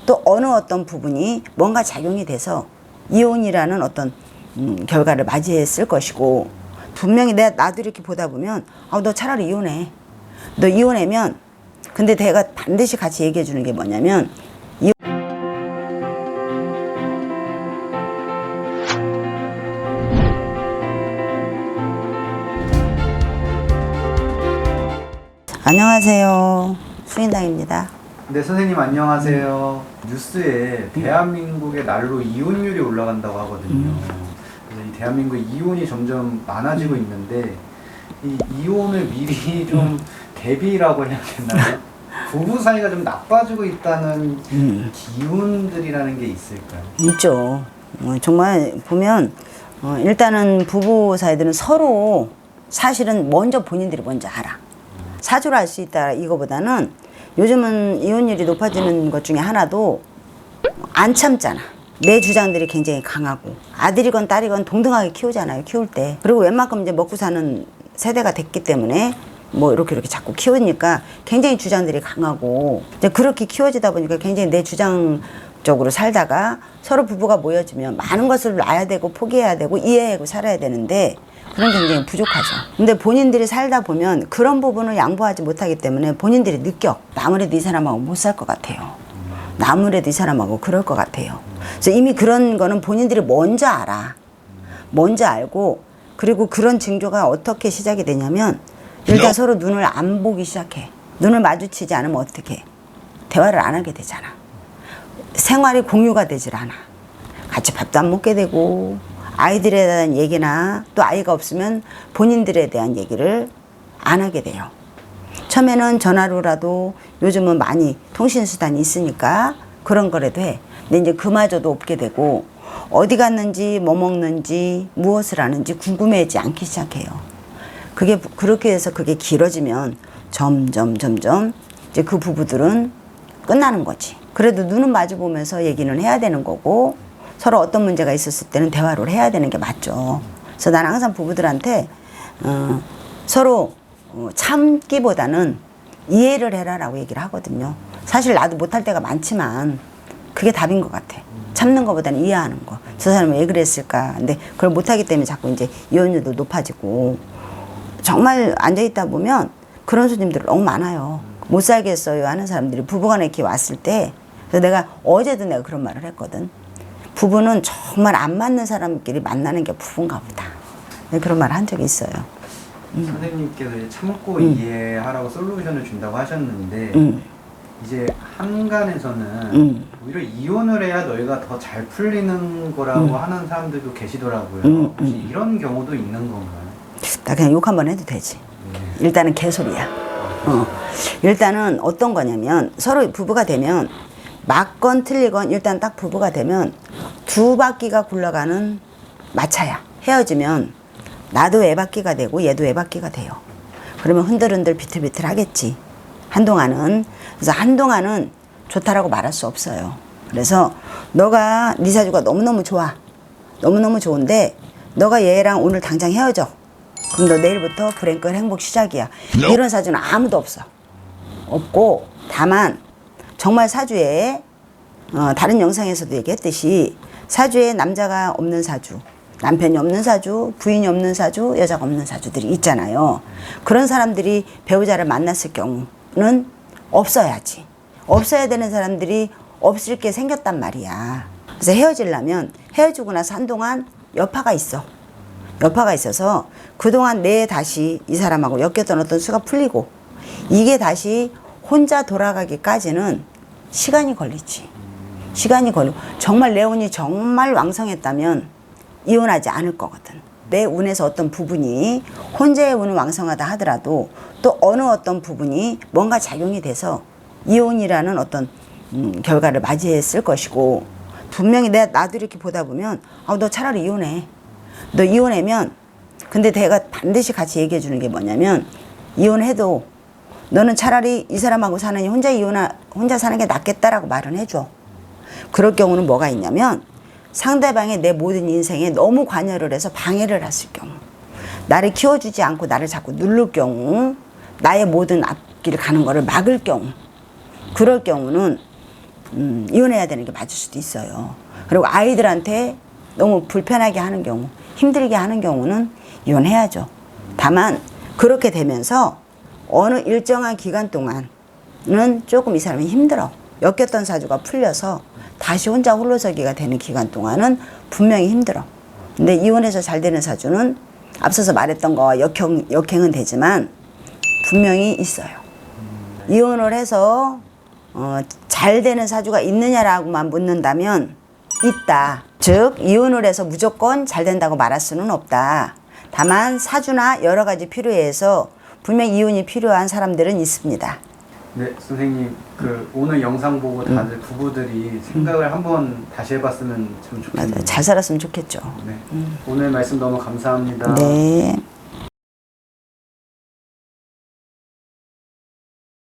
또 어느 어떤 부분이 뭔가 작용이 돼서 이혼이라는 어떤 결과를 맞이했을 것이고, 분명히 나도 이렇게 보다 보면 너 차라리 이혼해. 너 이혼하면, 근데 내가 반드시 같이 얘기해 주는 게 뭐냐면, 안녕하세요, 수인당입니다. 네, 선생님 안녕하세요. 뉴스에 대한민국의 날로 이혼율이 올라간다고 하거든요. 그래서 이 대한민국의 이혼이 점점 많아지고 있는데, 이 이혼을 미리 좀 대비라고 해야 되나요? 부부 사이가 좀 나빠지고 있다는 기운들이라는 게 있을까요? 있죠. 정말 보면 일단은 부부 사이들은 서로 사실은 먼저 본인들이 먼저 알아. 사주를 알 수 있다 이거보다는 요즘은 이혼율이 높아지는 것 중에 하나도 안 참잖아. 내 주장들이 굉장히 강하고, 아들이건 딸이건 동등하게 키우잖아요, 키울 때. 그리고 웬만큼 이제 먹고 사는 세대가 됐기 때문에 뭐 이렇게 자꾸 키우니까 굉장히 주장들이 강하고, 이제 그렇게 키워지다 보니까 굉장히 내 주장적으로 살다가 서로 부부가 모여지면 많은 것을 놔야 되고 포기해야 되고 이해하고 살아야 되는데, 그런 게 굉장히 부족하죠. 근데 본인들이 살다 보면 그런 부분을 양보하지 못하기 때문에 본인들이 느껴. 나 아무래도 이 사람하고 못 살 것 같아요. 나 아무래도 이 사람하고 그럴 것 같아요. 그래서 이미 그런 거는 본인들이 먼저 알아. 먼저 알고, 그리고 그런 징조가 어떻게 시작이 되냐면, 일단 서로 눈을 안 보기 시작해. 눈을 마주치지 않으면 어떻게? 대화를 안 하게 되잖아. 생활이 공유가 되질 않아. 같이 밥도 안 먹게 되고, 아이들에 대한 얘기나 또 아이가 없으면 본인들에 대한 얘기를 안 하게 돼요. 처음에는 전화로라도, 요즘은 많이 통신수단이 있으니까 그런 거라도 해. 근데 이제 그마저도 없게 되고, 어디 갔는지 뭐 먹는지 무엇을 하는지 궁금해하지 않기 시작해요. 그게 그렇게 해서 그게 길어지면 점점 이제 그 부부들은 끝나는 거지. 그래도 눈은 마주 보면서 얘기는 해야 되는 거고, 서로 어떤 문제가 있었을 때는 대화를 해야 되는 게 맞죠. 그래서 나는 항상 부부들한테 서로 참기보다는 이해를 해라라고 얘기를 하거든요. 사실 나도 못할 때가 많지만 그게 답인 것 같아. 참는 것보다는 이해하는 거. 저 사람이 왜 그랬을까. 근데 그걸 못하기 때문에 자꾸 이제 이혼율도 높아지고, 정말 앉아있다 보면 그런 손님들 너무 많아요. 못 살겠어요 하는 사람들이 부부간에 이렇게 왔을 때, 그래서 내가 어제도 내가 그런 말을 했거든. 부부는 정말 안 맞는 사람끼리 만나는 게 부부인가 보다. 그런 말 한 적이 있어요. 선생님께서 이제 참고 이해하라고 솔루션을 준다고 하셨는데, 이제 한간에서는 오히려 이혼을 해야 너희가 더 잘 풀리는 거라고 하는 사람들도 계시더라고요. 혹시 이런 경우도 있는 건가요? 나 그냥 욕 한번 해도 되지. 일단은 개소리야. 일단은 어떤 거냐면, 서로 부부가 되면 맞건 틀리건 일단 딱 부부가 되면 두 바퀴가 굴러가는 마차야. 헤어지면 나도 애바퀴가 되고 얘도 애바퀴가 돼요. 그러면 흔들흔들 비틀비틀 하겠지, 한동안은. 그래서 한동안은 좋다라고 말할 수 없어요. 그래서 너가 네 사주가 너무너무 좋아. 너무너무 좋은데 너가 얘랑 오늘 당장 헤어져. 그럼 너 내일부터 브랭크 행복 시작이야. 이런 사주는 아무도 없어. 없고, 다만 정말 사주에 다른 영상에서도 얘기했듯이 사주에 남자가 없는 사주, 남편이 없는 사주, 부인이 없는 사주, 여자가 없는 사주들이 있잖아요. 그런 사람들이 배우자를 만났을 경우는 없어야지. 없어야 되는 사람들이 없을 게 생겼단 말이야. 그래서 헤어지려면 헤어지고 나서 한동안 여파가 있어. 여파가 있어서 그동안 내 다시 이 사람하고 엮였던 어떤 수가 풀리고, 이게 다시 혼자 돌아가기까지는 시간이 걸리지. 시간이 걸리고, 정말 내 운이 정말 왕성했다면 이혼하지 않을 거거든. 내 운에서 어떤 부분이, 혼자의 운은 왕성하다 하더라도 또 어느 어떤 부분이 뭔가 작용이 돼서 이혼이라는 어떤 결과를 맞이했을 것이고, 분명히 나도 이렇게 보다 보면 너 차라리 이혼해. 너 이혼하면, 근데 내가 반드시 같이 얘기해 주는 게 뭐냐면, 이혼해도 너는 차라리 이 사람하고 사느니 혼자 사는 게 낫겠다라고 말은 해줘. 그럴 경우는 뭐가 있냐면, 상대방의 내 모든 인생에 너무 관여를 해서 방해를 했을 경우, 나를 키워주지 않고 나를 자꾸 누를 경우, 나의 모든 앞길을 가는 거를 막을 경우, 그럴 경우는 이혼해야 되는 게 맞을 수도 있어요. 그리고 아이들한테 너무 불편하게 하는 경우, 힘들게 하는 경우는 이혼해야죠. 다만 그렇게 되면서 어느 일정한 기간 동안은 조금 이 사람이 힘들어. 엮였던 사주가 풀려서 다시 혼자 홀로서기가 되는 기간 동안은 분명히 힘들어. 근데 이혼해서 잘 되는 사주는 앞서서 말했던 거와 역행은 되지만 분명히 있어요. 이혼을 해서 잘 되는 사주가 있느냐라고만 묻는다면 있다. 즉 이혼을 해서 무조건 잘 된다고 말할 수는 없다. 다만 사주나 여러 가지 필요해서 분명 이혼이 필요한 사람들은 있습니다. 네, 선생님, 오늘 영상 보고 다들 부부들이 생각을 한번 다시 해봤으면 참 좋겠네요. 맞아요. 잘 살았으면 좋겠죠. 네. 오늘 말씀 너무 감사합니다. 네.